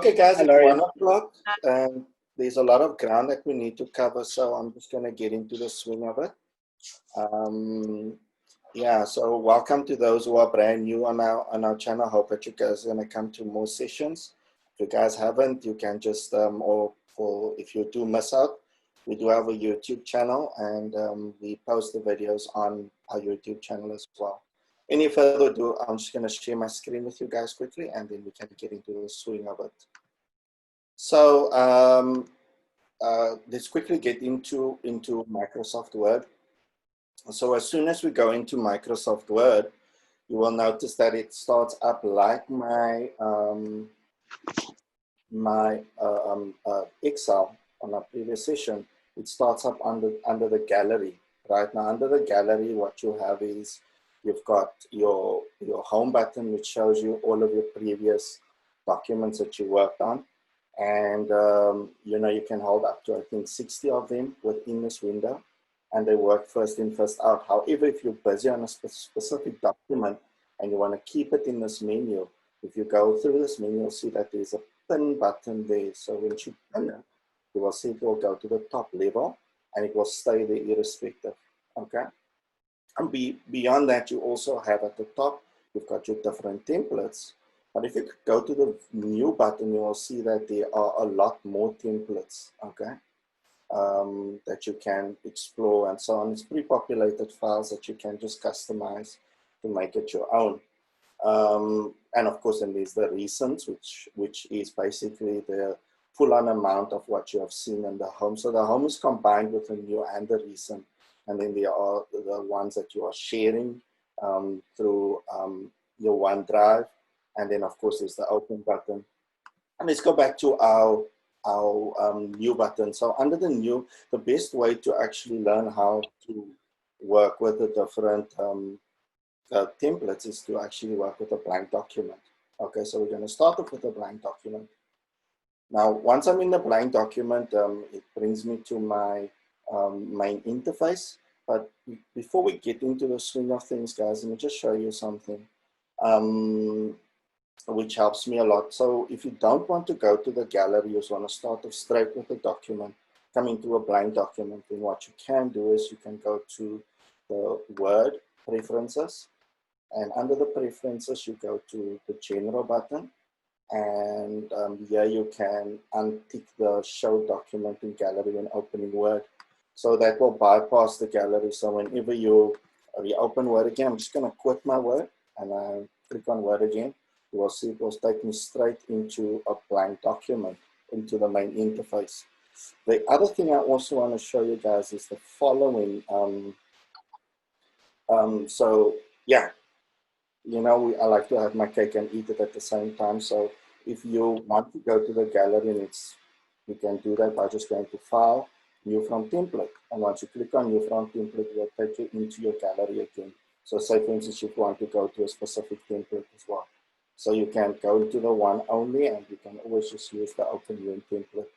Okay, guys, it's Hello. 1 o'clock, and there's a lot of ground that we need to cover, so I'm just going to get into the swing of it. Yeah, so welcome to those who are brand new on our channel. Hope that you guys are going to come to more sessions. If you guys haven't, you can just, or if you do miss out, we do have a YouTube channel, and we post the videos on our YouTube channel as well. Any further ado, I'm just going to share my screen with you guys quickly, and then we can get into the swing of it. So let's quickly get into Microsoft Word. So as soon as we go into Microsoft Word, you will notice that it starts up like my Excel on our previous session. It starts up under the gallery. Right now, under the gallery, what you have is you've got your home button, which shows you all of your previous documents that you worked on. And you know, you can hold up to, I think, 60 of them within this window, and they work first in, first out. However, if you're busy on a specific document and you want to keep it in this menu, if you go through this menu, you'll see that there's a pin button there. So when you pin it, you will see it will go to the top level and it will stay there irrespective. Okay. And beyond that, you also have at the top, you've got your different templates. But if you go to the new button, you will see that there are a lot more templates, okay, that you can explore and so on. It's pre-populated files that you can just customize to make it your own. And of course, then there's the recents, which is basically the full-on amount of what you have seen in the home. So the home is combined with the new and the recent. And then there are the ones that you are sharing through your OneDrive. And then, of course, there's the open button. And let's go back to our new button. So under the new, the best way to actually learn how to work with the different templates is to actually work with a blank document. Okay, so we're going to start off with a blank document. Now, once I'm in the blank document, it brings me to my main interface. But before we get into the swing of things, guys, let me just show you something which helps me a lot. So if you don't want to go to the gallery, you just want to start off straight with the document, come into a blank document, then what you can do is you can go to the Word Preferences, and under the Preferences, you go to the General button, and here you can untick the Show Document in Gallery when opening Word. So that will bypass the gallery. So whenever you reopen Word again, I'm just going to quit my Word and I click on Word again. You will see it will take me straight into a blank document, into the main interface. The other thing I also want to show you guys is the following. So yeah, you know, I like to have my cake and eat it at the same time. So if you want to go to the gallery, and you can do that by just going to File, New from Template. And once you click on New from Template, it will take you into your gallery again. So say, for instance, if you want to go to a specific template as well. So you can go to the one only, and you can always just use the Open New template.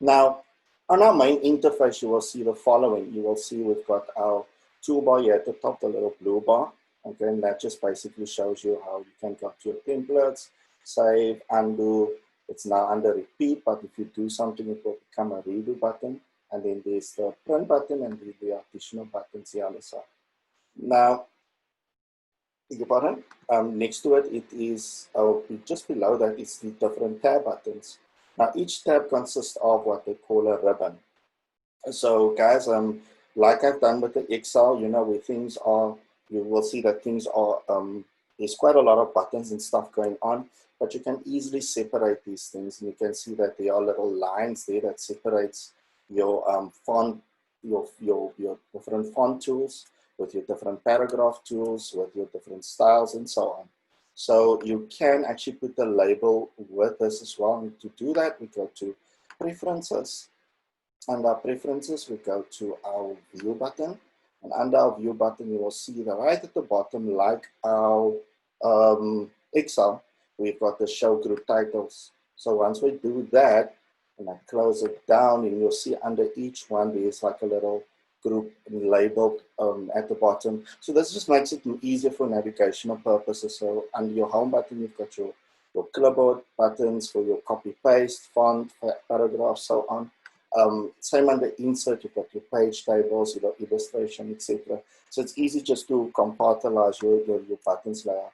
Now, on our main interface, you will see the following. You will see we've got our toolbar here at the top, the little blue bar. Okay, and that just basically shows you how you can go to your templates, save, undo. It's now under repeat, but if you do something, it will become a redo button. And then there's the print button and the additional buttons here on the side. Now, next to it, it is, just below that is the different tab buttons. Now, each tab consists of what they call a ribbon. So, guys, like I've done with the Excel, you know, where things are, you will see that things are, there's quite a lot of buttons and stuff going on, but you can easily separate these things. And you can see that there are little lines there that separates your font, your different font tools, with your different paragraph tools, with your different styles, and so on. So you can actually put the label with this as well. And to do that, we go to Preferences. Under Preferences, we go to our View button. And under our View button, you will see that right at the bottom, like our Excel, we've got the Show Group Titles. So once we do that, and I close it down, and you'll see under each one, there's like a little group labeled at the bottom. So this just makes it easier for navigational purposes. So under your home button, you've got your your clipboard buttons for your copy paste, font, paragraph, so on. Same under insert, you've got your page tables, your illustration, etc. So it's easy just to compartmentalize your buttons layout.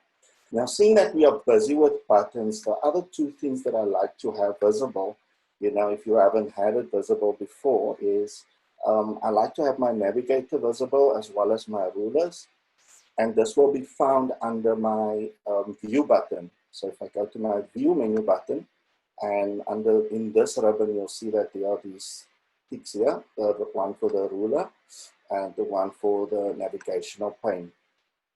Now, seeing that we are busy with buttons, the other two things that I like to have visible, you know, if you haven't had it visible before, is I like to have my navigator visible as well as my rulers. And this will be found under my view button. So if I go to my view menu button, and in this ribbon, you'll see that there are these ticks here, the one for the ruler and the one for the navigational pane.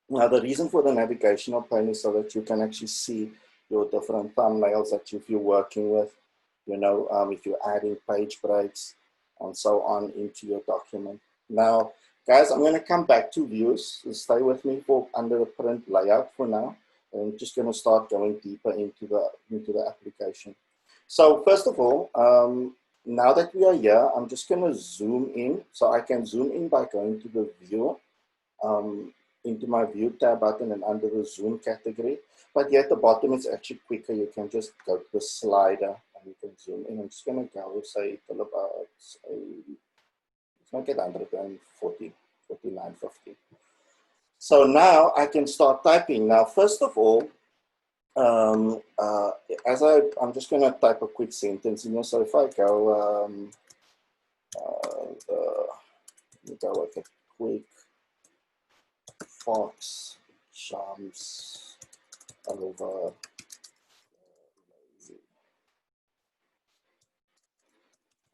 Now, the reason for the navigational pane is so that you can actually see your different thumbnails that if you're working with, you know, if you're adding page breaks and so on into your document. Now, guys, I'm going to come back to views. So stay with me for under the print layout for now. I'm just going to start going deeper into the application. So first of all, now that we are here, I'm just going to zoom in. So I can zoom in by going to the view, into my view tab button and under the zoom category. But here at the bottom, it's actually quicker. You can just go to the slider and you can zoom in. I'm just going to go say till about, let's make it 140, 49, 50. So now I can start typing. Now, first of all, I'm just going to type a quick sentence in here. So if I go, let me go with a quick fox jumps over lazy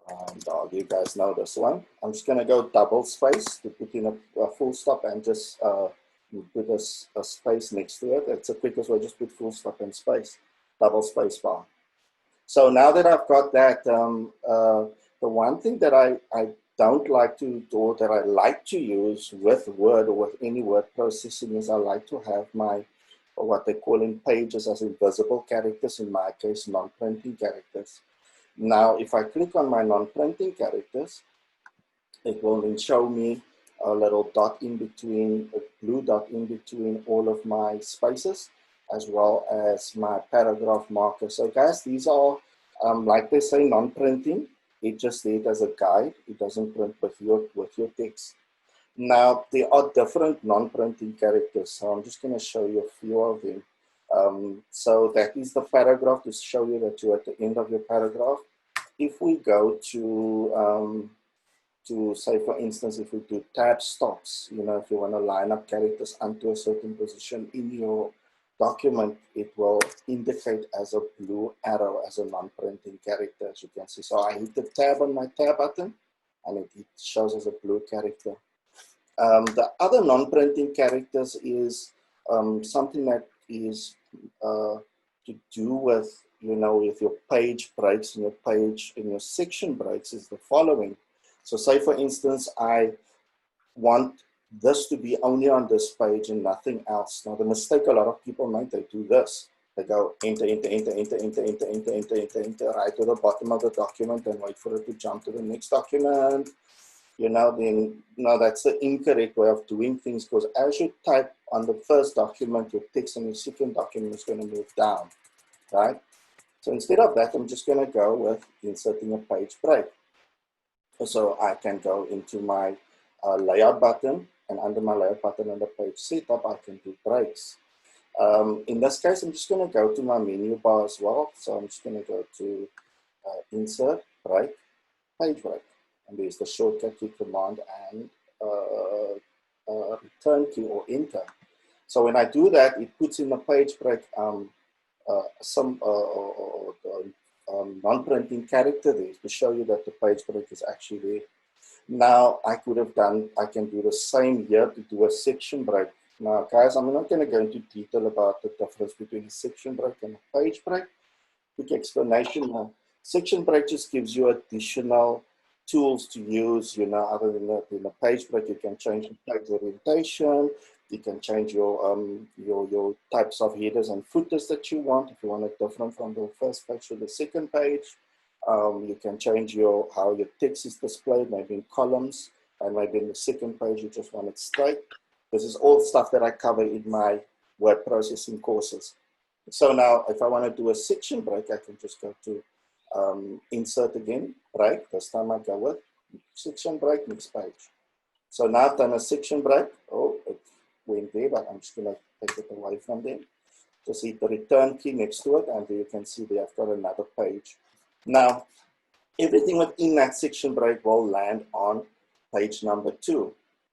brown dog. You guys know this one. I'm just going to go double space to put in a full stop and just put a space next to it. It's the quickest way, just put full stop and space, double space bar. So now that I've got that, the one thing that I don't like to do, or that I like to use with Word or with any word processing, is I like to have my, or what they call in pages as invisible characters, in my case, non-printing characters. Now, if I click on my non-printing characters, it will then show me a little dot in between, a blue dot in between all of my spaces, as well as my paragraph marker. So guys, these are, like they say, non-printing. It just there as a guide. It doesn't print with your text. Now, there are different non-printing characters. So I'm just going to show you a few of them. So that is the paragraph, to show you that you're at the end of your paragraph. If we go to say, for instance, if we do tab stops, you know, if you want to line up characters onto a certain position in your document, it will indicate as a blue arrow as a non-printing character, as you can see. So I hit the tab on my tab button and it shows as a blue character. The other non-printing characters is something that is to do with, you know, with your page breaks and your page and your section breaks is the following. So say, for instance, I want this to be only on this page and nothing else. Now, the mistake a lot of people make, they do this. They go enter, enter, enter, enter, enter, enter, enter, enter, enter, enter, right to the bottom of the document and wait for it to jump to the next document. You know, then, no, that's the incorrect way of doing things, because as you type on the first document, your text on your second document is going to move down, right? So instead of that, I'm just going to go with inserting a page break. So I can go into my layout button, and under my layout button under page setup, I can do breaks. In this case, I'm just going to go to my menu bar as well. So I'm just going to go to insert, break, page break. And there's the shortcut key, command, and return key or enter. So when I do that, it puts in the page break some non-printing character there to show you that the page break is actually there. Now I can do the same here to do a section break. Now guys, I'm not going to go into detail about the difference between a section break and a page break. Quick explanation. Section break just gives you additional tools to use, you know, other than the page break. You can change the page orientation. You can change your types of headers and footers that you want. If you want it different from the first page to the second page, you can change how your text is displayed, maybe in columns, and maybe in the second page you just want it straight. This is all stuff that I cover in my word processing courses. So now if I want to do a section break, I can just go to insert again, break. This time I go with section break, next page. So now I've done a section break. Oh, it went there, but I'm just going to take it away from there. Just hit the return key next to it, and there you can see there I've got another page. Now, everything within that section break will land on page number 2.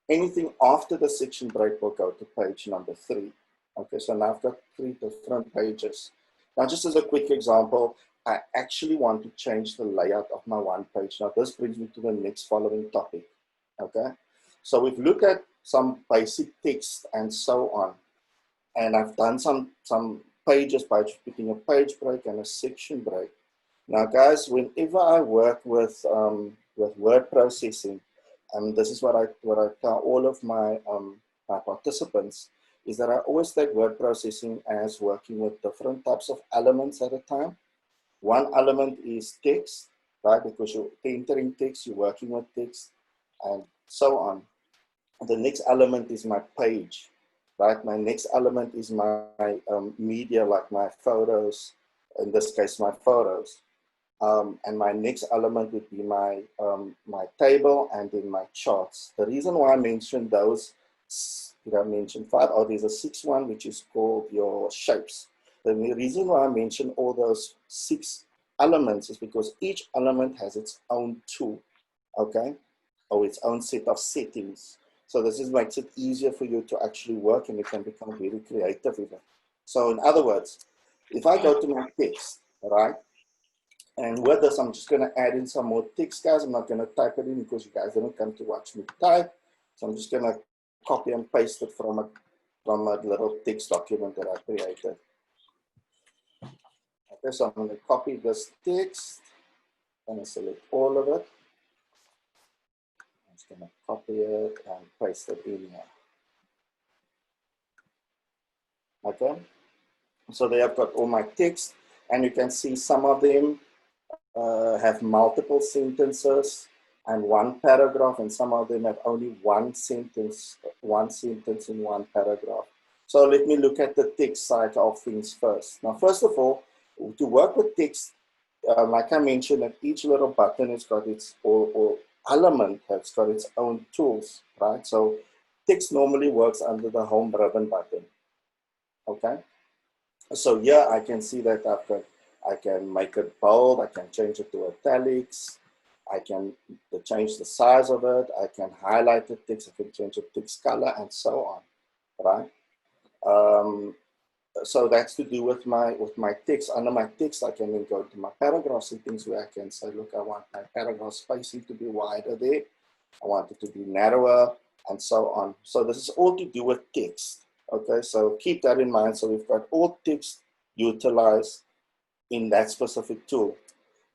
Anything after the section break will go to page number 3. Okay, so now I've got 3 different pages. Now, just as a quick example, I actually want to change the layout of my one page. Now, this brings me to the next following topic. Okay, so we've looked at some basic text and so on. And I've done some pages by putting a page break and a section break. Now, guys, whenever I work with word processing, this is what I tell all of my my participants, is that I always take word processing as working with different types of elements at a time. One element is text, right? Because you're entering text, you're working with text, and so on. The next element is my page, right? My next element is my media, like my photos, in this case, my photos. And my next element would be my, my table and then my charts. The reason why I mentioned those, I mentioned 5, or there's a 6th one, which is called your shapes. The reason why I mentioned all those 6 elements is because each element has its own tool, okay? Or its own set of settings. So this makes it easier for you to actually work, and you can become very creative with it. So in other words, if I go to my text, right? And with this, I'm just going to add in some more text, guys. I'm not going to type it in because you guys didn't come to watch me type. So I'm just going to copy and paste it from a little text document that I created. Okay, so I'm going to copy this text. I'm going to select all of it. I'm just going to copy it and paste it in here. Okay, so there I've got all my text, and you can see some of them have multiple sentences and one paragraph, and some of them have only one sentence in one paragraph. So let me look at the text side of things first. Now, first of all, to work with text, like I mentioned, that each little button has got its, or element has got its own tools, right? So text normally works under the home ribbon button, okay? So here I can see that I can make it bold, I can change it to italics, I can change the size of it, I can highlight the text, I can change the text color, and so on, right? So that's to do with my text. Under my text, I can then go to my paragraph settings, where I can say, look, I want my paragraph spacing to be wider there, I want it to be narrower, and so on. So this is all to do with text. Okay, so keep that in mind. So we've got all text utilized in that specific tool.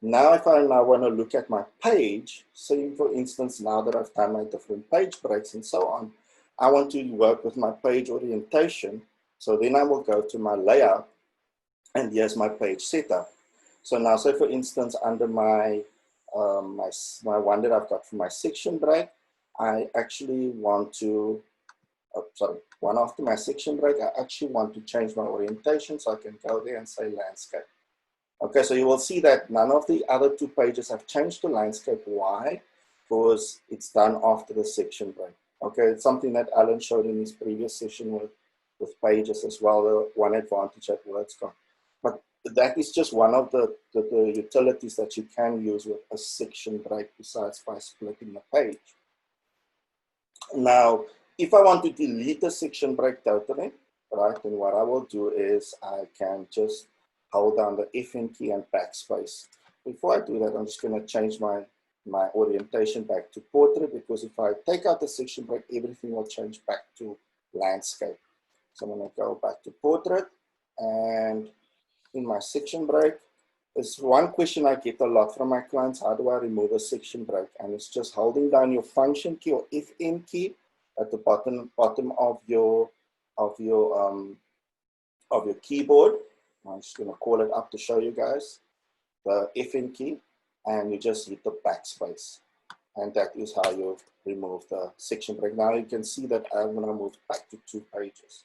Now, if I now want to look at my page, say for instance, now that I've done my different page breaks and so on, I want to work with my page orientation. So then I will go to my layout, and here's my page setup. So now, say for instance, under my my one that I've got for my section break, I actually want to, one after my section break, I actually want to change my orientation, so I can go there and say landscape. Okay, so you will see that none of the other 2 pages have changed to landscape. Why? Because it's done after the section break. Okay, it's something that Alan showed in his previous session with pages as well, the one advantage that Word's got. But that is just one of the utilities that you can use with a section break, besides by splitting the page. Now, if I want to delete the section break totally, right, then what I will do is I can just hold down the FN key and backspace. Before I do that, I'm just going to change my orientation back to portrait, because if I take out the section break, everything will change back to landscape. So I'm going to go back to portrait, and in my section break, there's one question I get a lot from my clients: how do I remove a section break? And it's just holding down your function key or FN key at the bottom of your keyboard. I'm just going to call it up to show you guys the FN key, and you just hit the backspace, and that is how you remove the section break. Now you can see that I'm going to move back to 2 pages.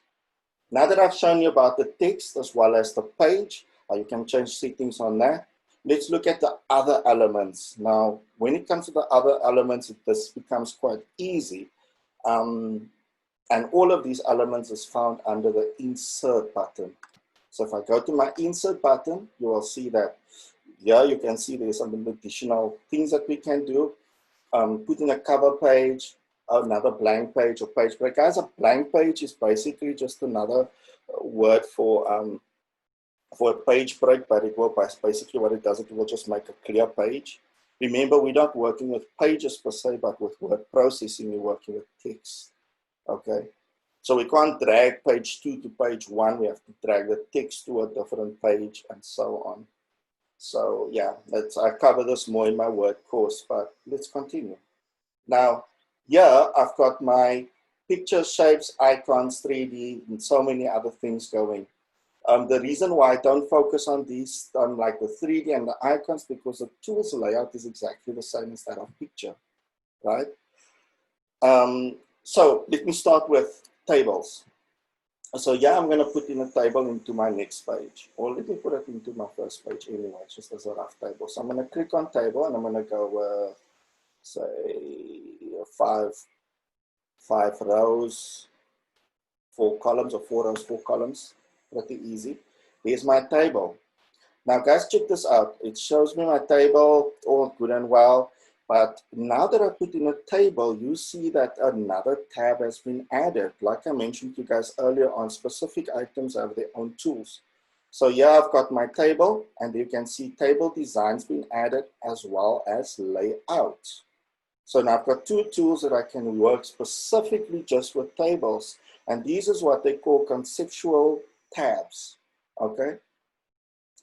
Now that I've shown you about the text as well as the page, you can change settings on that. Let's look at the other elements. Now, when it comes to the other elements, this becomes quite easy. And all of these elements is found under the insert button. So if I go to my insert button, you will see that here you can see there's some additional things that we can do. Put in a cover page, another blank page or page break. Guys, a blank page is basically just another word for a page break, but it will basically what it does, it will just make a clear page. Remember, we're not working with pages per se, but with word processing, we're working with text. Okay, so we can't drag page 2 to page 1. We have to drag the text to a different page and so on. So yeah, I cover this more in my Word course, but let's continue. Now, here I've got my pictures, shapes, icons, 3D, and so many other things going. The reason why I don't focus on these, like the 3D and the icons, because the tools layout is exactly the same as that of picture, right? So let me start with tables. So yeah, I'm going to put in a table into my next page, or let me put it into my first page anyway, just as a rough table. So I'm going to click on table, and I'm going to go with, say, five rows, 4 columns, or 4 rows, 4 columns. Pretty easy. Here's my table. Now, guys, check this out. It shows me my table, all good and well. But now that I put in a table, you see that another tab has been added. Like I mentioned to you guys earlier on, specific items have their own tools. So here I've got my table, and you can see table designs being added as well as layout. So now I've got 2 tools that I can work specifically just with tables. And these is what they call conceptual tabs, okay?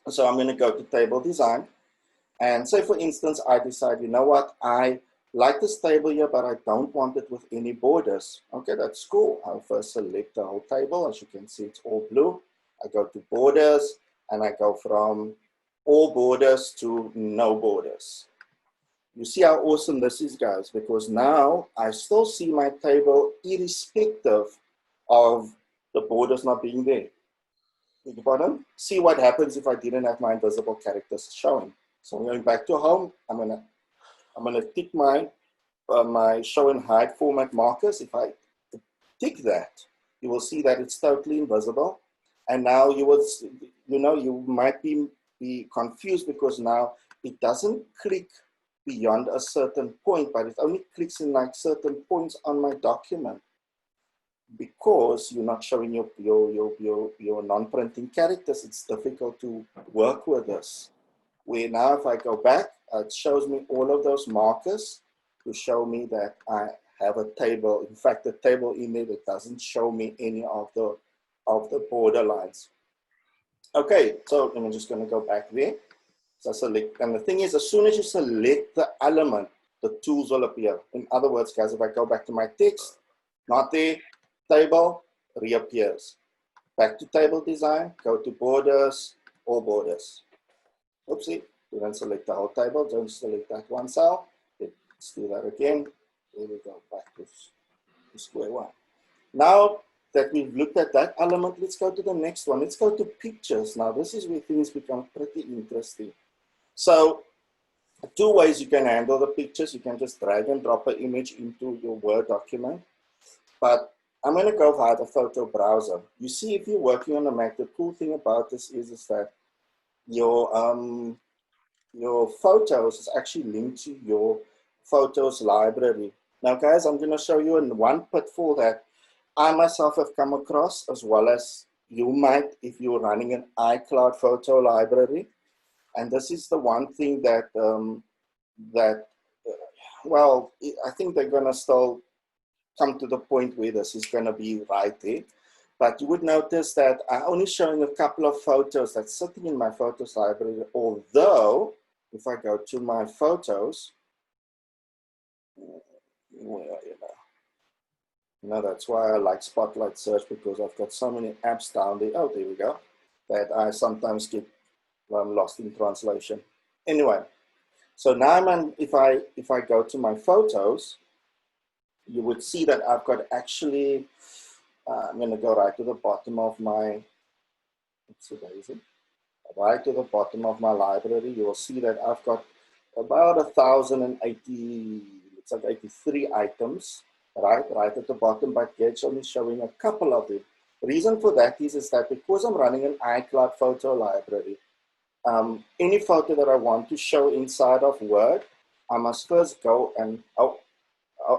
So I'm gonna go to table design. And say, for instance, I decide, you know what, I like this table here, but I don't want it with any borders. Okay, that's cool. I'll first select the whole table. As you can see, it's all blue. I go to borders, and I go from all borders to no borders. You see how awesome this is, guys, because now I still see my table irrespective of the borders not being there. Bottom. See what happens if I didn't have my invisible characters showing. So I'm going back to home. I'm gonna tick my my show and hide format markers. If I tick that, you will see that it's totally invisible. And now you might be confused because now it doesn't click beyond a certain point, but it only clicks in like certain points on my document, because you're not showing your non-printing characters. It's difficult to work with this. Where now if I go back, it shows me all of those markers to show me that I have a table. In fact, the table in there that doesn't show me any of the border lines. Okay, so I'm just going to go back there. So select, and the thing is, as soon as you select the element, the tools will appear. In other words, guys, if I go back to my text, not there, table reappears. Back to table design, go to borders, all borders. Oopsie, we don't select the whole table, don't select that one cell. Let's do that again. There we go, back to square one. Now that we've looked at that element, let's go to the next one. Let's go to pictures. Now this is where things become pretty interesting. So 2 ways you can handle the pictures. You can just drag and drop an image into your Word document. But I'm going to go via the photo browser. You see, if you're working on a Mac, the cool thing about this is that your photos is actually linked to your photos library. Now, guys, I'm going to show you in one pitfall that I myself have come across, as well as you might if you're running an iCloud photo library. And this is the one thing that, well, I think they're going to still come to the point where this is going to be right there. But you would notice that I'm only showing a couple of photos that's sitting in my photos library, although if I go to my photos, that's why I like Spotlight Search, because I've got so many apps down there. Oh, there we go. That I sometimes get lost in translation. Anyway, so now if I go to my photos, you would see that I've got actually I'm going to go right to the bottom of my, let's see, there is it. Right to the bottom of my library, you will see that I've got about 1,080, it's like 83 items, right at the bottom, but here it's only showing a couple of them. The reason for that is that because I'm running an iCloud photo library, any photo that I want to show inside of Word, I must first go and I'll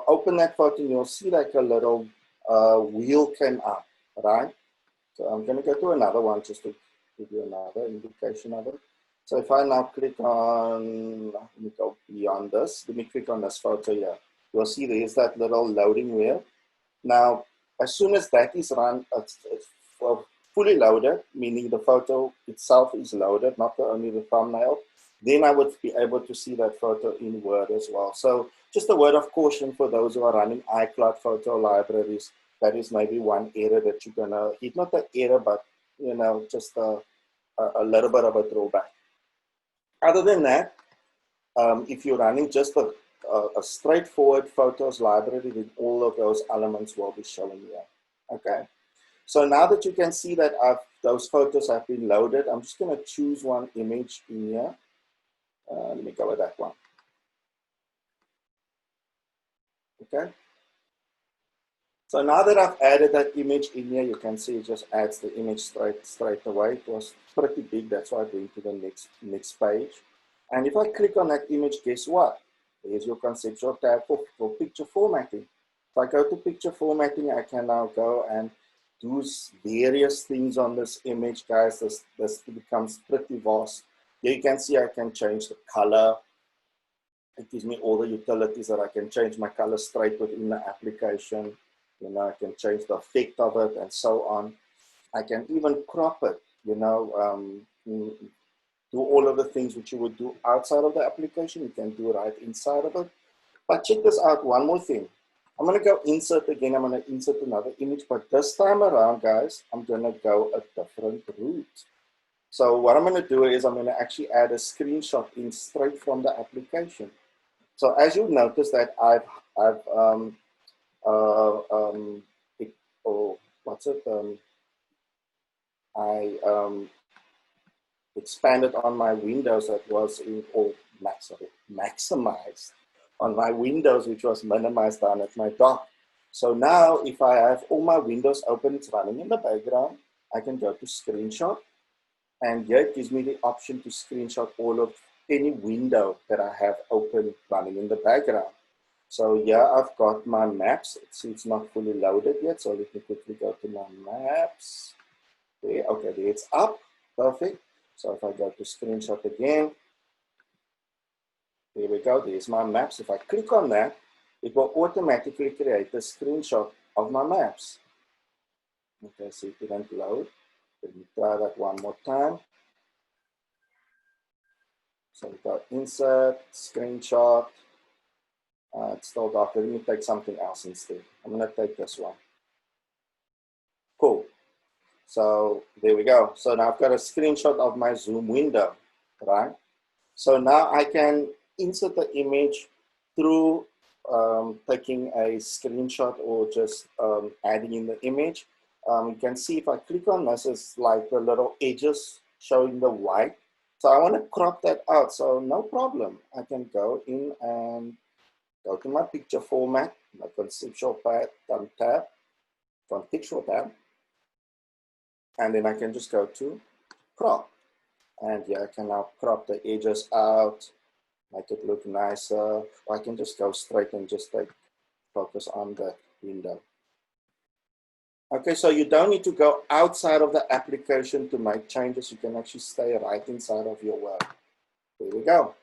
open that photo and you'll see like a little wheel came up, right? So I'm going to go to another one just to give you another indication of it. So if I now click on, let me go beyond this, let me click on this photo here. You'll see there's that little loading wheel. Now, as soon as that is run, it's fully loaded, meaning the photo itself is loaded, not only the thumbnail, then I would be able to see that photo in Word as well. So just a word of caution for those who are running iCloud photo libraries. That is maybe one error that you're gonna hit, not an error, but you know, just a little bit of a drawback. Other than that, if you're running just a straightforward photos library, then all of those elements will be showing here. Okay. So now that you can see that those photos have been loaded, I'm just going to choose one image in here. Let me go with that one. Okay. So now that I've added that image in here, you can see it just adds the image straight away. It was pretty big, that's why I went to the next page. And if I click on that image, guess what? There's your conceptual tab for picture formatting. If I go to picture formatting, I can now go and do various things on this image, guys. This becomes pretty vast. Here you can see I can change the color. It gives me all the utilities that I can change my color straight within the application. You know, I can change the effect of it and so on. I can even crop it, you know, do all of the things which you would do outside of the application. You can do right inside of it. But check this out, one more thing. I'm going to go insert again. I'm going to insert another image, but this time around, guys, I'm going to go a different route. So what I'm going to do is I'm going to actually add a screenshot in straight from the application. So as you'll notice that I expanded on my windows that was in, or maximized on my windows, which was minimized down at my dock. So now if I have all my windows open, it's running in the background, I can go to screenshot. And here it gives me the option to screenshot all of any window that I have open running in the background. So here I've got my maps. It's not fully loaded yet. So let me quickly go to my maps. There, okay, there it's up. Perfect. So if I go to screenshot again, there we go. There's my maps. If I click on that, it will automatically create a screenshot of my maps. Okay, so it didn't load. Let me try that one more time. So we got insert, screenshot. It's still dark. Let me take something else instead. I'm going to take this one. Cool. So there we go. So now I've got a screenshot of my Zoom window, right? So now I can insert the image through taking a screenshot or just adding in the image. You can see if I click on this, it's like the little edges showing the white. So I want to crop that out. So no problem. I can go in and go to my picture format, my conceptual tab, contextual tab, and then I can just go to crop. And yeah, I can now crop the edges out, make it look nicer. Or I can just go straight and just focus on the window. Okay, so you don't need to go outside of the application to make changes. You can actually stay right inside of your work. There we go.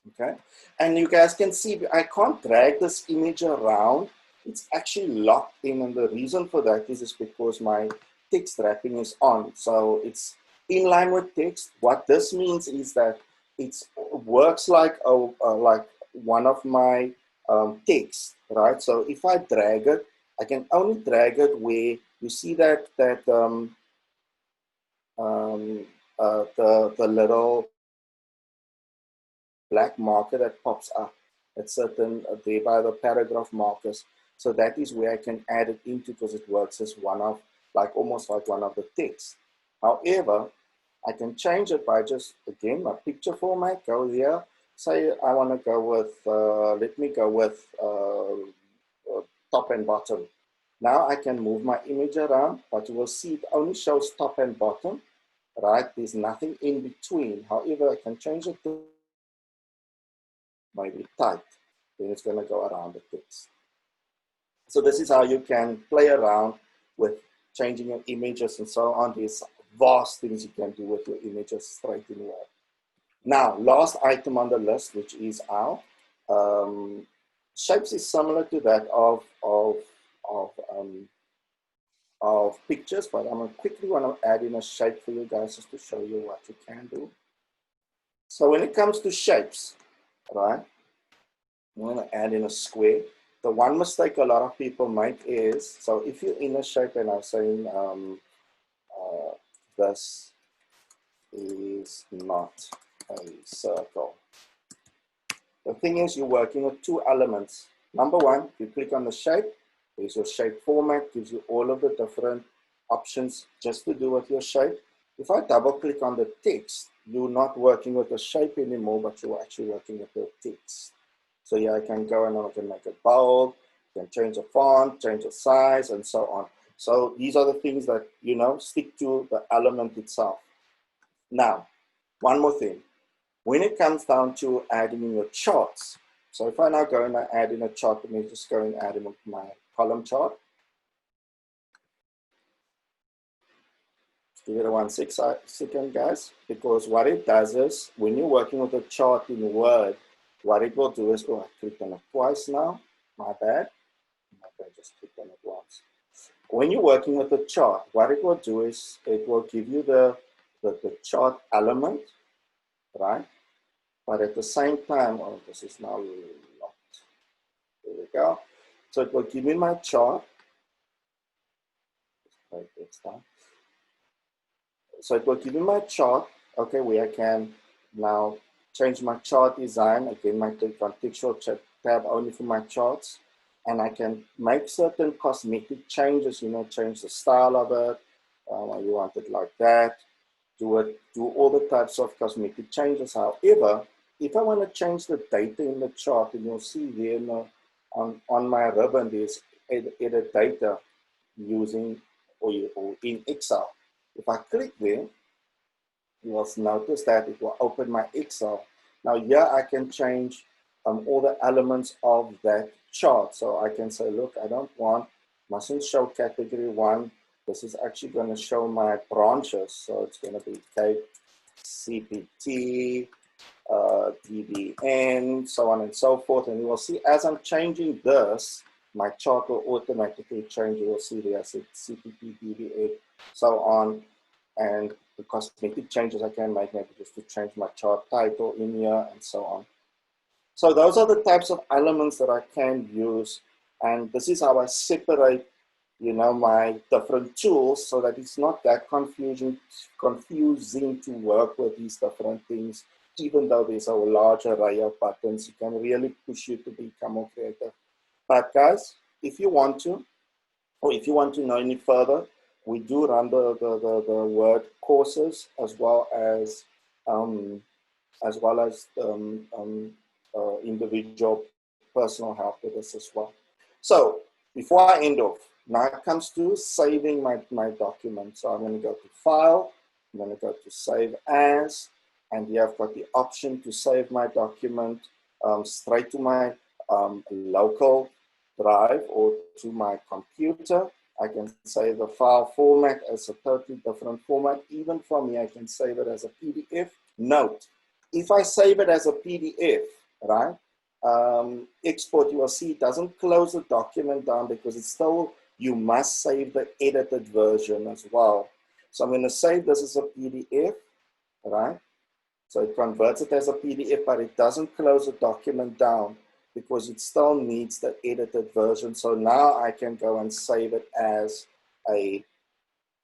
Okay, and you guys can see I can't drag this image around. It's actually locked in, and the reason for that is because my text wrapping is on. So it's in line with text. What this means is that it works like one of my text, right? So if I drag it, I can only drag it where you see that the little black marker that pops up at certain there by the paragraph markers. So that is where I can add it into, because it works as one of, like almost like one of the text. However, I can change it by just, again, my picture format, go here, say I want to go with, let me go with top and bottom. Now I can move my image around, but you will see it only shows top and bottom, right? There's nothing in between. However, I can change it to maybe tight, then it's going to go around the text. So this is how you can play around with changing your images and so on. There's vast things you can do with your images straight in Word. Now, last item on the list, which is our shapes, is similar to that of pictures, but I'm going to quickly want to add in a shape for you guys just to show you what you can do. So when it comes to shapes, right, I'm going to add in a square. The one mistake a lot of people make is, so if you're in a shape and I'm saying this is not a circle. The thing is, you're working with two elements. Number one, you click on the shape, there's your shape format, gives you all of the different options just to do with your shape. If I double click on the text, you're not working with the shape anymore, but you're actually working with the text. So yeah, I can go and I can make it bold, I can change the font, change the size, and so on. So these are the things that, you know, stick to the element itself. Now, one more thing. When it comes down to adding in your charts, so if I now go and I add in a chart, let me just go and add in my column chart. Give it a 1 second, guys, because what it does is, when you're working with a chart in Word, what it will do is, oh, I clicked on it twice now, my bad. I just clicked on it once. When you're working with a chart, what it will do is, it will give you the chart element, right? But at the same time, oh, this is now locked. There we go. So it will give me my chart. Write this down. So it will give me my chart, okay, where I can now change my chart design. Again, my contextual tab only for my charts. And I can make certain cosmetic changes, you know, change the style of it. You want it like that. Do all the types of cosmetic changes. However, if I want to change the data in the chart, and you'll see there on my ribbon, there's edit data using or in Excel. If I click there, you will notice that it will open my Excel. Now here I can change all the elements of that chart. So I can say, look, I don't want, mustn't show category 1. This is actually going to show my branches. So it's going to be K, CPT, DBN, so on and so forth. And you will see as I'm changing this, my chart will automatically change. You will see there, CPT, DBN, so on. And the cosmetic changes I can make, maybe just to change my chart title in here and so on. So those are the types of elements that I can use. And this is how I separate, you know, my different tools so that it's not that confusing to work with these different things. Even though there's a large array of buttons, it can really push you to become more creative. But guys, if you want to, or if you want to know any further, we do run the Word courses as well as individual personal help with this as well. So before I end off, now it comes to saving my document. So I'm going to go to File, I'm going to go to Save As, and here I've got the option to save my document straight to my local drive or to my computer. I can save the file format as a totally different format. Even from here, I can save it as a PDF. Note, if I save it as a PDF, right, export, you will see it doesn't close the document down because it's still, you must save the edited version as well. So I'm going to save this as a PDF, right? So it converts it as a PDF, but it doesn't close the document down because it still needs the edited version. So now I can go and save it as a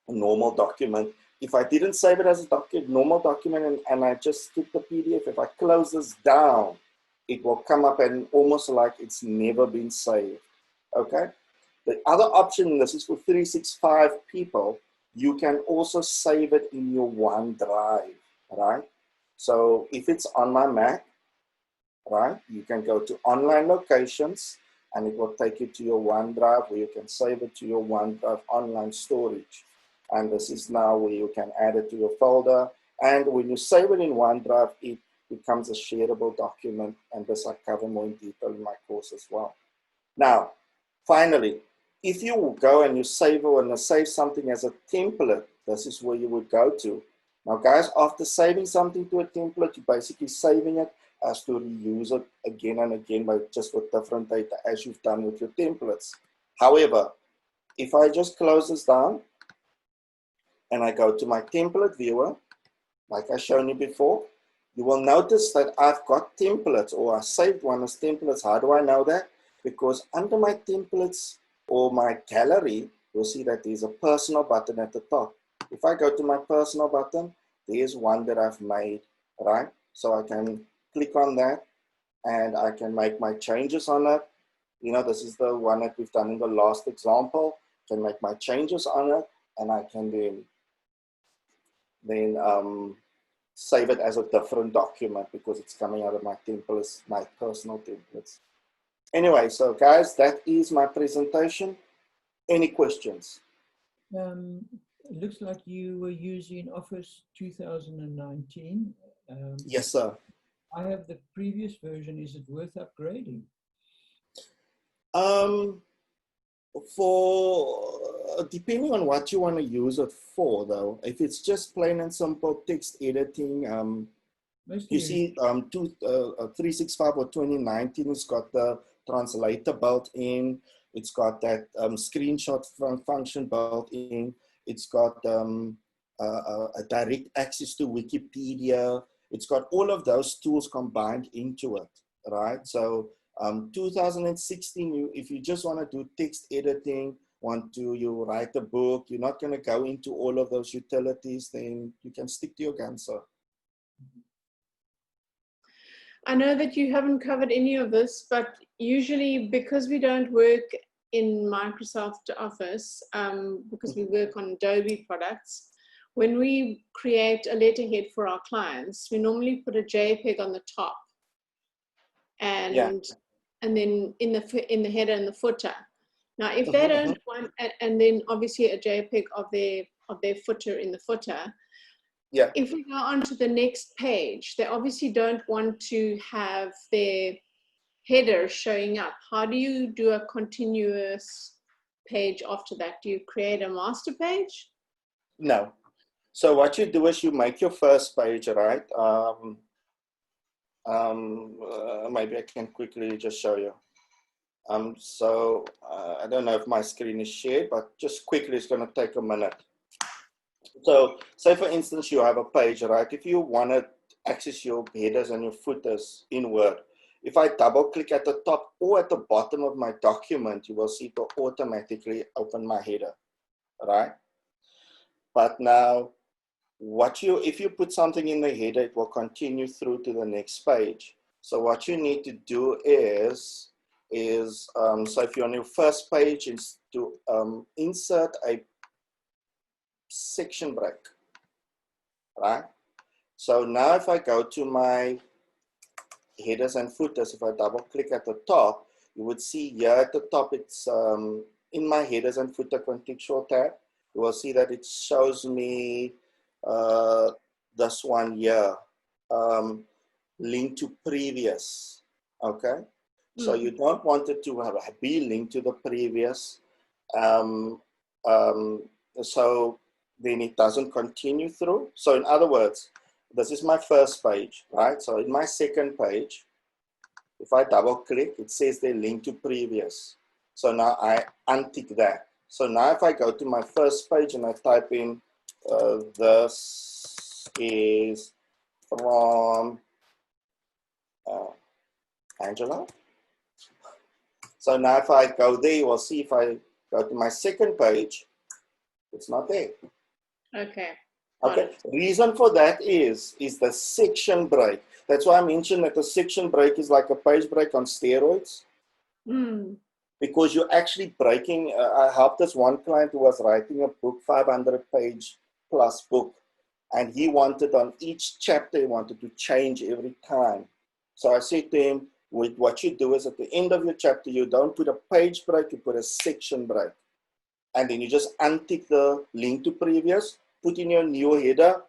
normal document. If I didn't save it as a normal document and I just skip the PDF, if I close this down, it will come up and almost like it's never been saved. okay? The other option, this is for 365 people, you can also save it in your OneDrive, right? So if it's on my Mac, right, you can go to online locations and it will take you to your OneDrive where you can save it to your OneDrive online storage. And this is now where you can add it to your folder. And when you save it in OneDrive, it becomes a shareable document. And this I cover more in detail in my course as well. Now, finally, if you go and you save something as a template, this is where you would go to. Now, guys, after saving something to a template, you're basically saving it as to reuse it again and again, but just with different data as you've done with your templates. However, if I just close this down and I go to my template viewer, like I shown you before, you will notice that I've got templates, or I saved one as templates. How do I know that? Because under my templates or my gallery, you'll see that there's a personal button at the top. If I go to my personal button, there's one that I've made, right? So I can click on that and I can make my changes on it. You know, this is the one that we've done in the last example. I can make my changes on it and I can then save it as a different document because it's coming out of my templates, my personal templates. Anyway, so guys, that is my presentation. Any questions? It looks like you were using Office 2019. Yes, sir. I have the previous version. Is it worth upgrading? Depending on what you want to use it for, though, if it's just plain and simple text editing, you see 365 or 2019 has got the translator built in. It's got that screenshot function built in. It's got a direct access to Wikipedia. It's got all of those tools combined into it, right? So 2016, if you just want to do text editing, you write a book, you're not going to go into all of those utilities, then you can stick to your guns, sir. I know that you haven't covered any of this, but usually because we don't work in Microsoft Office, because we work on Adobe products, when we create a letterhead for our clients, we normally put a JPEG on the top and then in the header and the footer. Now, if they don't want, and then obviously a JPEG of their footer in the footer. Yeah. If we go on to the next page, they obviously don't want to have their header showing up. How do you do a continuous page after that? Do you create a master page? No. So what you do is you make your first page, right? Maybe I can quickly just show you. I don't know if my screen is shared, but just quickly, it's going to take a minute. So say for instance, you have a page, right? If you want to access your headers and your footers in Word, if I double click at the top or at the bottom of my document, you will see it will automatically open my header, right? But now, if you put something in the header, it will continue through to the next page. So what you need to do is so if you're on your first page, is to insert a section break, right? So now if I go to my headers and footers, if I double click at the top, you would see here at the top, it's in my headers and footer contextual tab, you will see that it shows me this one here, link to previous, okay? So you don't want it to be linked to the previous, so then it doesn't continue through. So in other words, this is my first page, right? So in my second page, if I double click, it says they link to previous. So now I untick that. So now if I go to my first page and I type in, this is from Angela. So now if I go there, you will see if I go to my second page, it's not there. Okay. Okay. Reason for that is the section break. That's why I mentioned that the section break is like a page break on steroids. because you're actually breaking. I helped this one client who was writing a book, 500-page plus book, and he wanted on each chapter, he wanted to change every time. So I said to him, what you do is at the end of your chapter, you don't put a page break, you put a section break. And then you just untick the link to previous, put in your new header,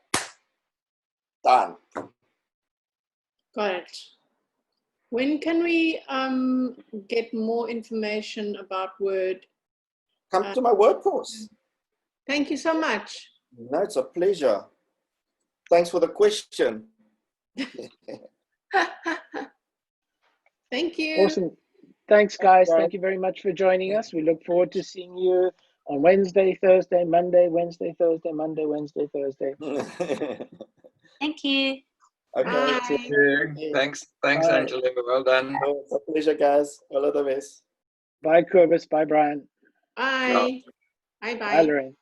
done. Got it. When can we get more information about Word? Come to my Word course. Thank you so much. No, it's a pleasure. Thanks for the question. Thank you. Awesome. Thanks, guys. Right. Thank you very much for joining us. We look forward to seeing you on Wednesday, Thursday, Monday, Wednesday, Thursday, Monday, Wednesday, Thursday. Thank you. Okay. Bye. Thanks, Bye. Angela. Well done. Oh, it's a pleasure, guys. All of the best. Bye, Corbus. Bye, Brian. Bye. Bye. Bye, Lorraine.